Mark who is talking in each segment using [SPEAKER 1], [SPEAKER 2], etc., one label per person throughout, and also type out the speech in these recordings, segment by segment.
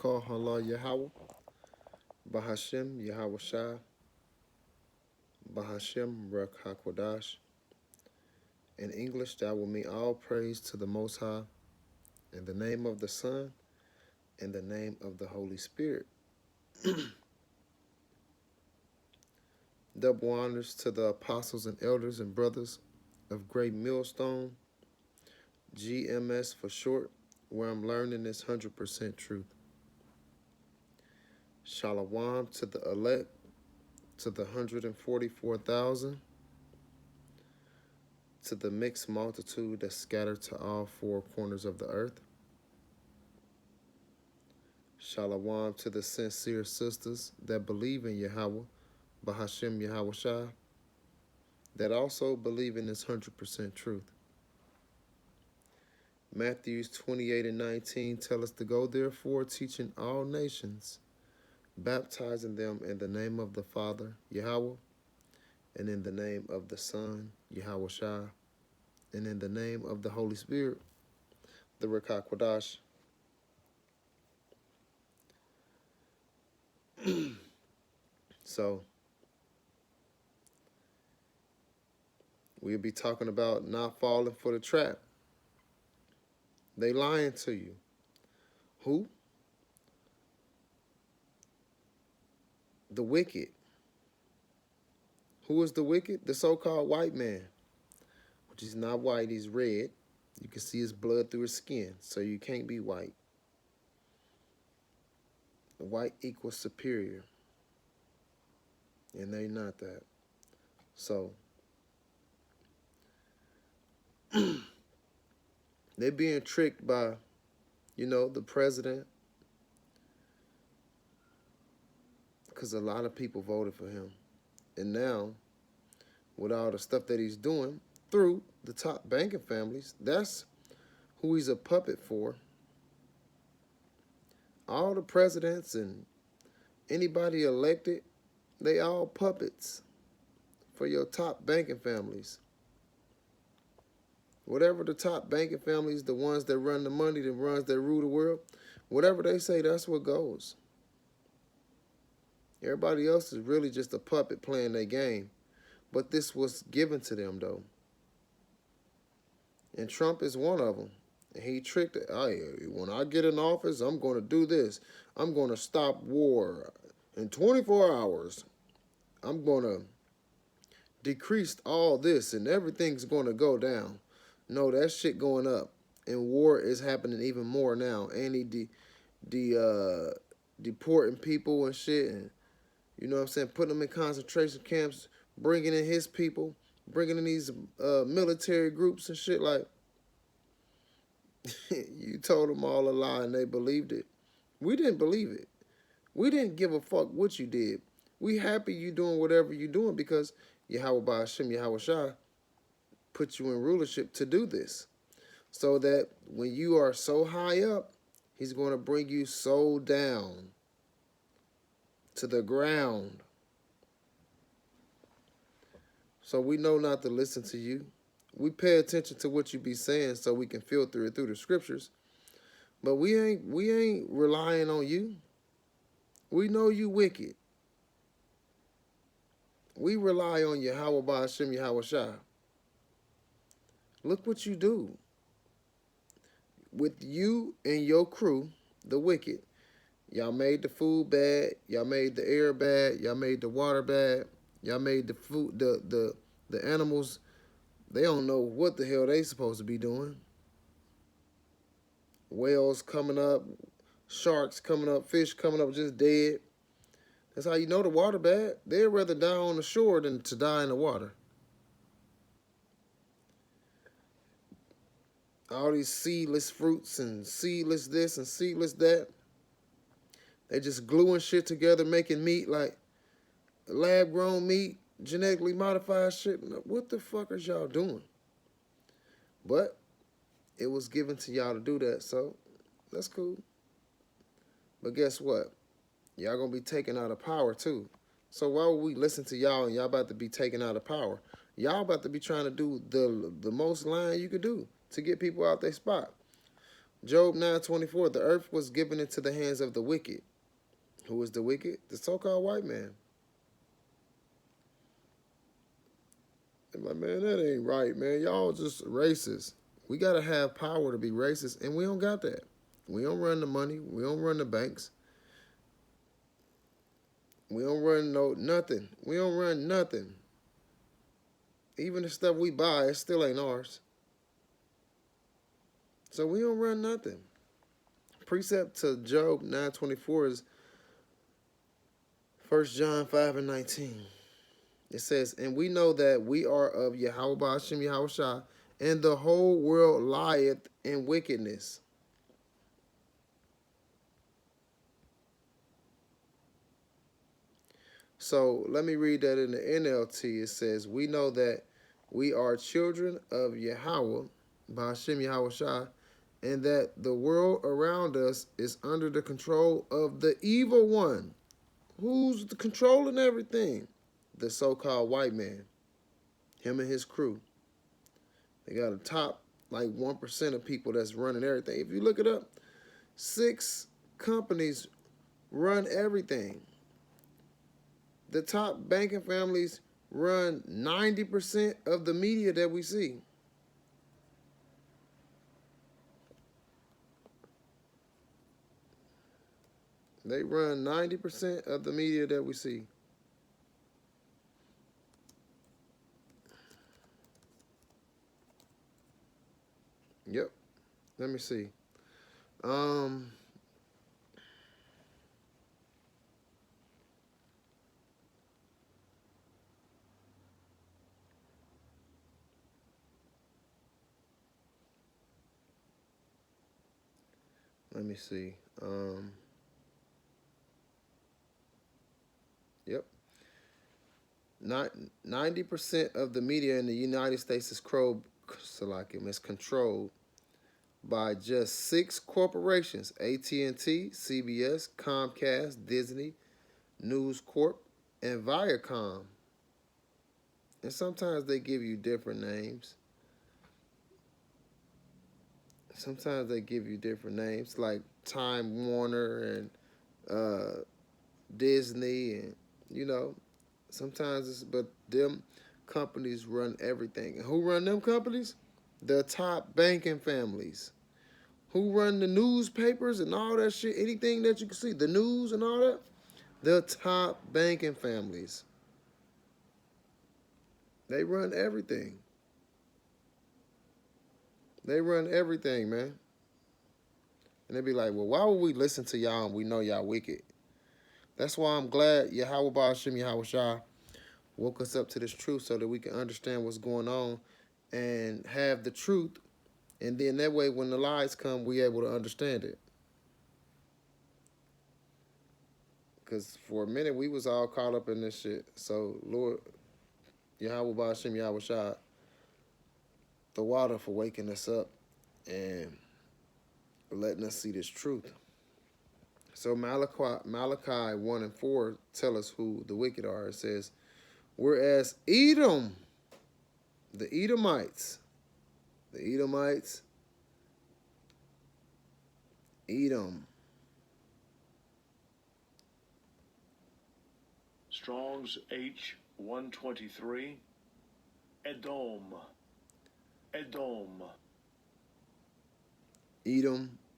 [SPEAKER 1] call Allah Yahweh, Bahashem Yahweh Shah, Bahashem Ruach HaKodash. In English, that will mean all praise to the Most High, in the name of the Son, in the name of the Holy Spirit. Double honors to the apostles and elders and brothers of Great Millstone, GMS for short, where I'm learning this 100% truth. Shalom to the elect, to the 144,000, to the mixed multitude that's scattered to all four corners of the earth. Shalom to the sincere sisters that believe in Yahweh, Bahashem Yahweh Shah, that also believe in this 100% truth. Matthews 28 and 19 tell us to go therefore teaching all nations, baptizing them in the name of the Father, Yahweh, and in the name of the Son, Yahweh Shah, and in the name of the Holy Spirit, the Ruach HaKodash. So, we'll be talking about not falling for the trap. They lying to you. Who? The wicked. Who is the wicked? The so-called white man, which is not white, he's red. You can see his blood through his skin, so you can't be white. The white equals superior, and they're not that. So, they're being tricked by, the president, because a lot of people voted for him. And now, with all the stuff that he's doing through the top banking families, that's who he's a puppet for. All the presidents and anybody elected, they all puppets for your top banking families. Whatever the top banking families, the ones that run the money, the ones that rule the world, whatever they say, that's what goes. Everybody else is really just a puppet playing their game. But this was given to them, though. And Trump is one of them. And he tricked it. When I get in office, I'm going to do this. I'm going to stop war in 24 hours. I'm going to decrease all this and everything's going to go down. No, that shit going up. And war is happening even more now. And he deporting people and shit. And, putting them in concentration camps, bringing in his people, bringing in these military groups and shit. Like, you told them all a lie and they believed it. We didn't believe it. We didn't give a fuck what you did. We happy you doing whatever you doing because Yahweh Ba'ashem Yahweh Shah put you in rulership to do this. So that when you are so high up, he's going to bring you so down to the ground. So we know not to listen to you. We pay attention to what you be saying so we can filter it through the scriptures. But we ain't relying on you. We know you wicked. We rely on Yahweh Ba'ashem Yahweh Shah. Look what you do. With you and your crew, the wicked, y'all made the food bad, y'all made the air bad, y'all made the water bad, y'all made the food, the animals, they don't know what the hell they supposed to be doing. Whales coming up, sharks coming up, fish coming up just dead. That's how you know the water bad. They'd rather die on the shore than to die in the water. All these seedless fruits and seedless this and seedless that. They just gluing shit together, making meat like lab-grown meat, genetically modified shit. What the fuck is y'all doing? But it was given to y'all to do that, so that's cool. But guess what? Y'all gonna be taken out of power too. So why would we listen to y'all and y'all about to be taken out of power? Y'all about to be trying to do the most lying you could do to get people out their spot. Job 9:24, the earth was given into the hands of the wicked. Who is the wicked? The so-called white man. I'm like, man, that ain't right, man. Y'all just racist. We got to have power to be racist, and we don't got that. We don't run the money. We don't run the banks. We don't run nothing. We don't run nothing. Even the stuff we buy, it still ain't ours. So we don't run nothing. Precept to Job 9:24 is 1 John 5:19. It says, and we know that we are of Yahweh Ba'ashem Yahweh Shah, and the whole world lieth in wickedness. So let me read that in the NLT. It says, we know that we are children of Yahweh Ba'ashem Yahweh Shah, and that the world around us is under the control of the evil one. Who's controlling everything? The so-called white man. Him and his crew. They got a top, like 1% of people that's running everything. If you look it up, 6 companies run everything. The top banking families run 90% of the media that we see. They run 90% of the media that we see. Yep. Let me see. Let me see. Yep. 90% of the media in the United States is controlled by just 6 corporations: AT&T, CBS, Comcast, Disney, News Corp, and Viacom. And sometimes they give you different names. Sometimes they give you different names, like Time Warner and Disney, and sometimes it's, but them companies run everything. And who run them companies? The top banking families. Who run the newspapers and all that shit, anything that you can see, the news and all that? The top banking families. They run everything. They run everything, man. And they be like, well, why would we listen to y'all and we know y'all wicked? That's why I'm glad Yahweh Ba'ashem Yahweh Shah woke us up to this truth so that we can understand what's going on and have the truth. And then that way, when the lies come, we able to understand it. Because for a minute, we was all caught up in this shit. So, Lord, Yahweh Ba'ashem Yahweh Shah, the water for waking us up and letting us see this truth. So Malachi 1 and 4 tell us who the wicked are. It says, whereas Edom, the Edomites, Edom.
[SPEAKER 2] Strong's H123, Edom.
[SPEAKER 1] Edom,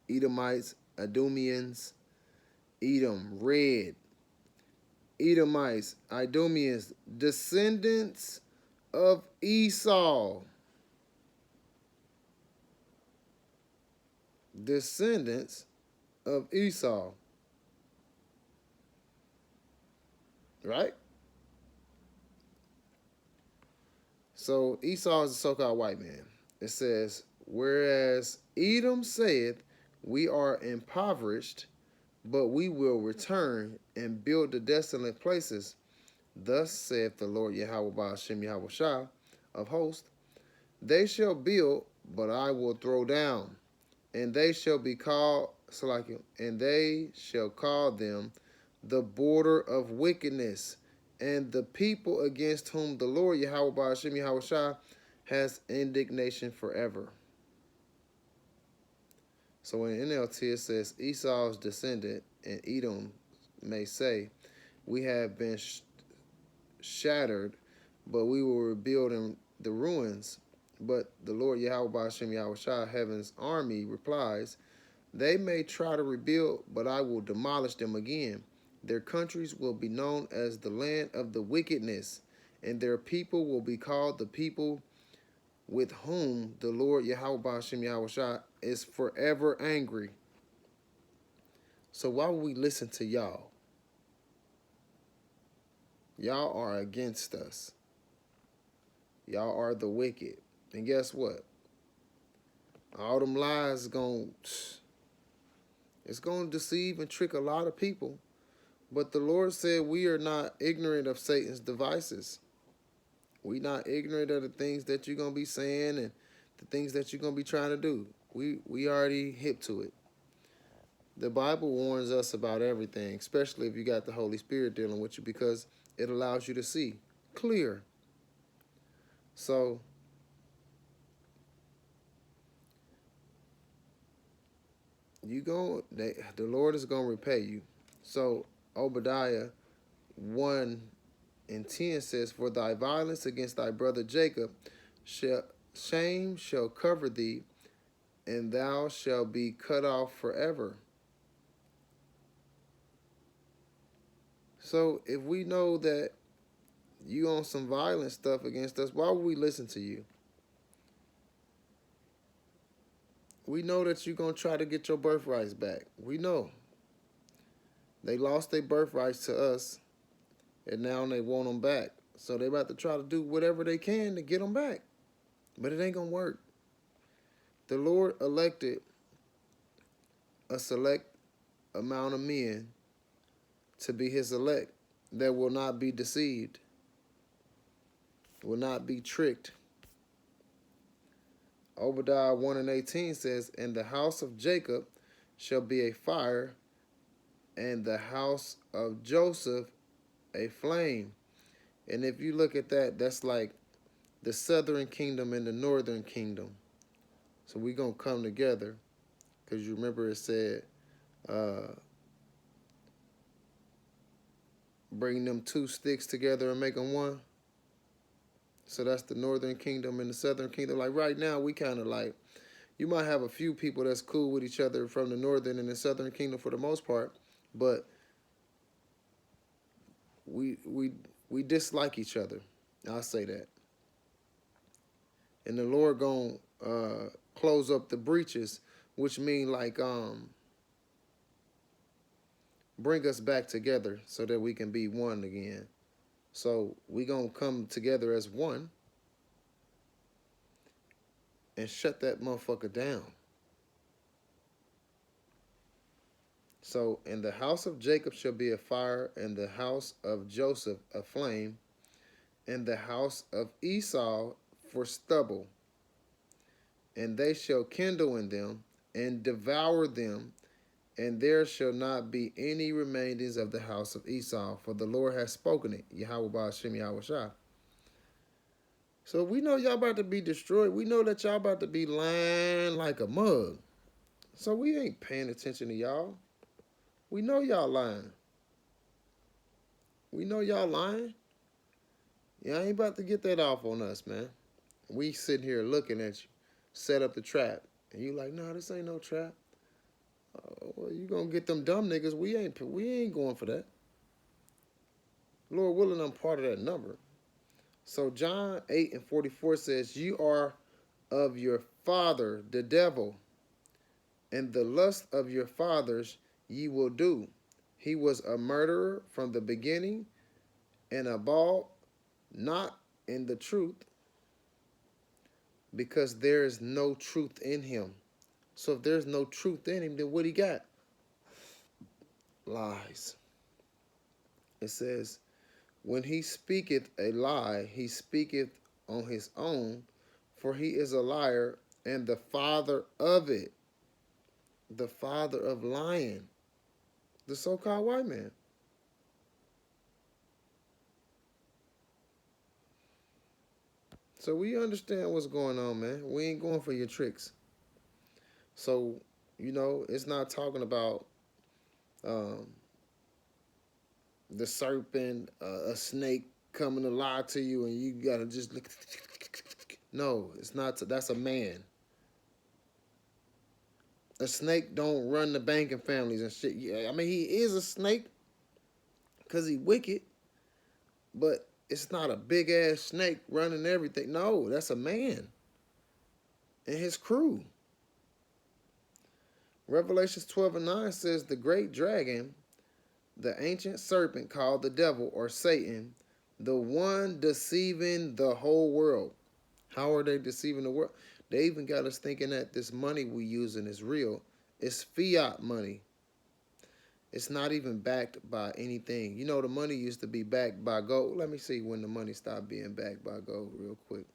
[SPEAKER 1] Edomites, Idumeans, Edom, red. Edomites, Idumeans, descendants of Esau. Descendants of Esau. Right? So Esau is a so-called white man. It says, whereas Edom saith, we are impoverished, but we will return and build the desolate places. Thus saith the Lord Yahweh Ba'ashem Yahweh Shah of hosts, they shall build, but I will throw down, and they shall be called, and they shall call them the border of wickedness, and the people against whom the Lord Yahweh Ba'ashem Yahweh Shah has indignation forever. So in NLT it says Esau's descendant and Edom may say, we have been shattered, but we will rebuild in the ruins. But the Lord Yahweh Ba'ashem Yahweh Shah, heaven's army, replies, they may try to rebuild, but I will demolish them again. Their countries will be known as the land of the wickedness, and their people will be called the people with whom the Lord Yahweh Ba'ashem Yahweh Shah is forever angry. So why would we listen to y'all? Y'all are against us. Y'all are the wicked. And guess what? All them lies it's gonna deceive and trick a lot of people. But the Lord said we are not ignorant of Satan's devices. We not ignorant of the things that you're gonna be saying and the things that you're gonna be trying to do. We already hip to it. The Bible warns us about everything, especially if you got the Holy Spirit dealing with you, because it allows you to see clear. So the Lord is gonna repay you. So Obadiah 1:10 says, for thy violence against thy brother Jacob shame shall cover thee, and thou shalt be cut off forever. So if we know that you on some violent stuff against us, why would we listen to you? We know that you're going to try to get your birthrights back. We know. They lost their birthrights to us, and now they want them back. So they're about to try to do whatever they can to get them back. But it ain't going to work. The Lord elected a select amount of men to be his elect that will not be deceived, will not be tricked. Obadiah 1:18 says, and the house of Jacob shall be a fire, and the house of Joseph a flame. And if you look at that, that's like the southern kingdom and the northern kingdom. So we're going to come together, because you remember it said, bring them two sticks together and make them one. So that's the northern kingdom and the southern kingdom. Like right now, we kind of like, you might have a few people that's cool with each other from the northern and the southern kingdom for the most part, but we dislike each other. I'll say that. And the Lord gonna close up the breaches, which mean like bring us back together so that we can be one again. So we gonna come together as one and shut that motherfucker down. So, in the house of Jacob shall be a fire, and the house of Joseph a flame, and the house of Esau for stubble. And they shall kindle in them, and devour them, and there shall not be any remaindings of the house of Esau, for the Lord has spoken it. Yahweh Ba'ashem Yahweh Shah. So we know y'all about to be destroyed. We know that y'all about to be lying like a mug. So we ain't paying attention to y'all. We know y'all lying. We know y'all lying. Y'all ain't about to get that off on us, man. We sitting here looking at you, set up the trap. And you like, no, this ain't no trap. Well, you gonna get them dumb niggas. We ain't going for that. Lord willing, I'm part of that number. So John 8:44 says, you are of your father, the devil, and the lust of your fathers ye will do. He was a murderer from the beginning, and abode not in the truth, because there is no truth in him. So if there's no truth in him, then what he got? Lies. It says, when he speaketh a lie, he speaketh on his own, for he is a liar and the father of it. The father of lying. The so-called white man. So we understand what's going on, man. We ain't going for your tricks. So You know, it's not talking about um, the serpent, a snake coming to lie to you, and you gotta just look. No, it's not. That's a man. A snake don't run the banking families and shit. Yeah, I mean, he is a snake because he wicked, but it's not a big ass snake running everything. No, that's a man and his crew. Revelations 12 and 9 says the great dragon, the ancient serpent called the devil or Satan, the one deceiving the whole world. How are they deceiving the world? They even got us thinking that this money we using is real. It's fiat money. It's not even backed by anything. You know, the money used to be backed by gold. Let me see when the money stopped being backed by gold real quick.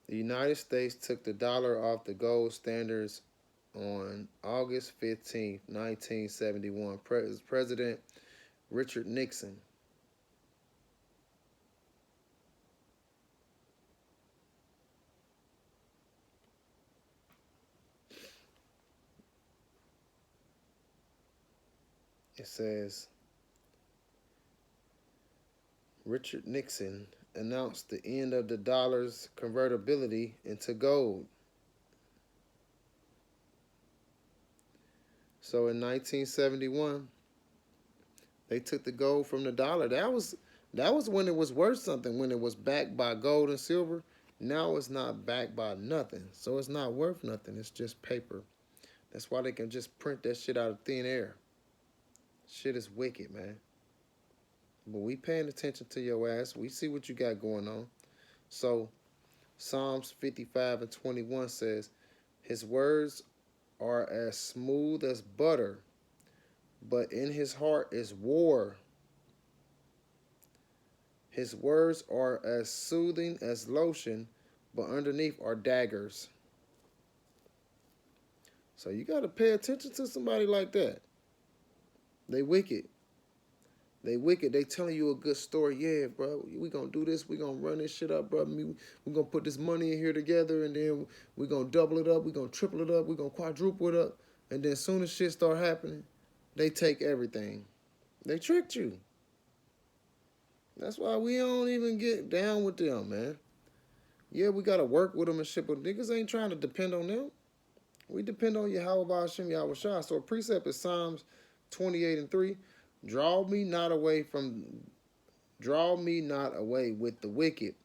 [SPEAKER 1] The United States took the dollar off the gold standards on August 15th, 1971. President Richard Nixon. It says Richard Nixon announced the end of the dollar's convertibility into gold. So in 1971, they took the gold from the dollar. That was when it was worth something, when it was backed by gold and silver. Now it's not backed by nothing. So it's not worth nothing. It's just paper. That's why they can just print that shit out of thin air. Shit is wicked, man. But we paying attention to your ass. We see what you got going on. So Psalms 55 and 21 says, his words are as smooth as butter, but in his heart is war. His words are as soothing as lotion, but underneath are daggers. So you got to pay attention to somebody like that. They wicked. They wicked. They telling you a good story. Yeah, bro, we going to do this. We going to run this shit up, bro. We going to put this money in here together, and then we going to double it up. We going to triple it up. We going to quadruple it up. And then as soon as shit start happening, they take everything. They tricked you. That's why we don't even get down with them, man. Yeah, we got to work with them and shit, but niggas ain't trying to depend on them. We depend on Yahweh Hashem Yahweh Shah. So a precept is Psalms 28 and 3. Draw me not away with the wicked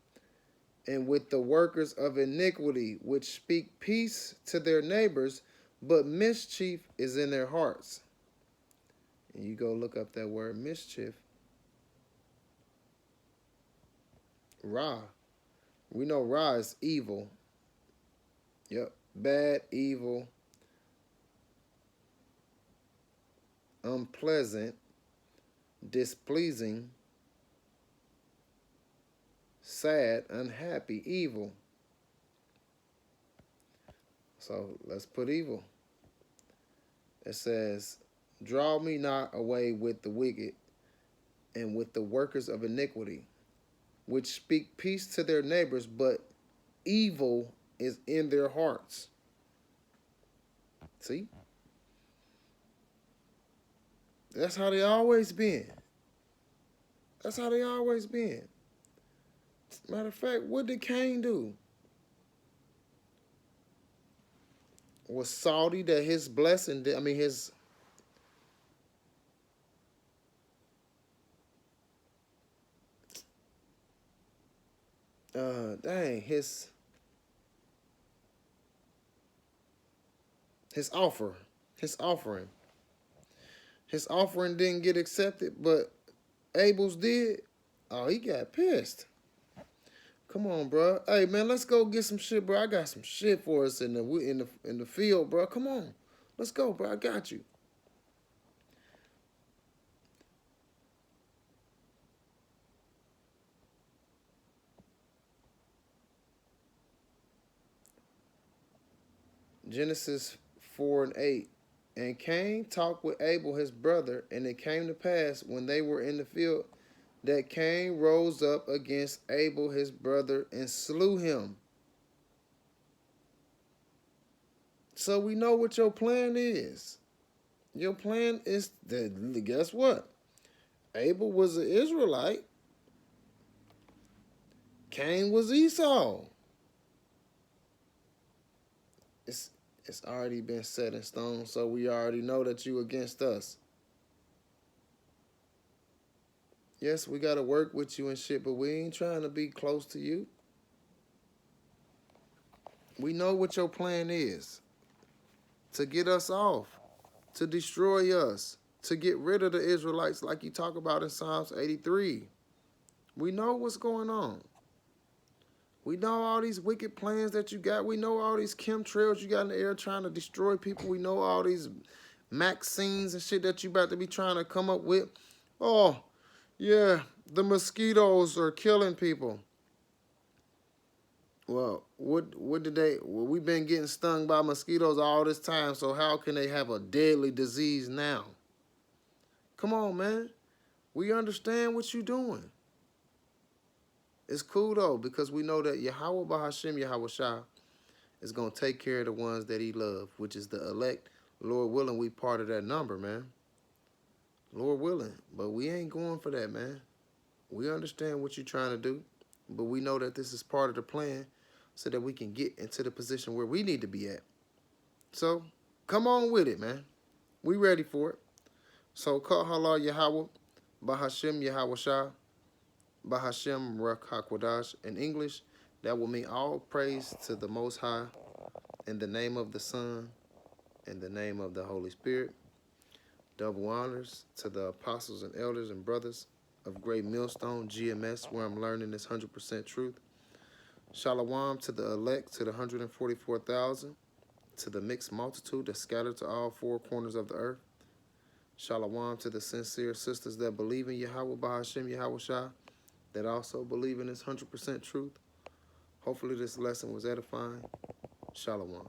[SPEAKER 1] and with the workers of iniquity, which speak peace to their neighbors, but mischief is in their hearts. And you go look up that word mischief. Ra. We know Ra is evil. Yep. Bad, evil, unpleasant, displeasing, sad, unhappy, evil. So let's put evil. It says, draw me not away with the wicked and with the workers of iniquity, which speak peace to their neighbors, but evil is in their hearts. See? That's how they always been. That's how they always been. Matter of fact, what did Cain do? Was salty that his blessing, his his offering didn't get accepted, but Abel's did. Oh, he got pissed. Come on, bro. Hey, man, let's go get some shit, bro. I got some shit for us in the field, bro. Come on, let's go, bro. I got you. Genesis 4 and 8. And Cain talked with Abel his brother, and it came to pass when they were in the field that Cain rose up against Abel his brother and slew him. So we know what your plan is. Your plan is that, guess what? Abel was an Israelite. Cain was Esau. It's already been set in stone, so we already know that you against us. Yes, we got to work with you and shit, but we ain't trying to be close to you. We know what your plan is. To get us off. To destroy us. To get rid of the Israelites like you talk about in Psalms 83. We know what's going on. We know all these wicked plans that you got. We know all these chemtrails you got in the air trying to destroy people. We know all these vaccines and shit that you about to be trying to come up with. Oh, yeah, the mosquitoes are killing people. Well, what did they? Well, we've been getting stung by mosquitoes all this time, so how can they have a deadly disease now? Come on, man. We understand what you're doing. It's cool, though, because we know that Yahweh Bahashim Yahweh Shah is going to take care of the ones that he loves, which is the elect. Lord willing, we part of that number, man. Lord willing. But we ain't going for that, man. We understand what you're trying to do, but we know that this is part of the plan so that we can get into the position where we need to be at. So, come on with it, man. We ready for it. So, Kal Halal Yahweh Bahashim Yahweh Shah Bahashem Ruach HaKodash. In English, that will mean all praise to the Most High in the name of the Son, in the name of the Holy Spirit. Double honors to the apostles and elders and brothers of Great Millstone, GMS, where I'm learning this 100% truth. Shalom to the elect, to the 144,000, to the mixed multitude that scattered to all four corners of the earth. Shalom to the sincere sisters that believe in Yahweh Bahashim Yahweh Shah, that also believe in this 100% truth. Hopefully this lesson was edifying. Shalom.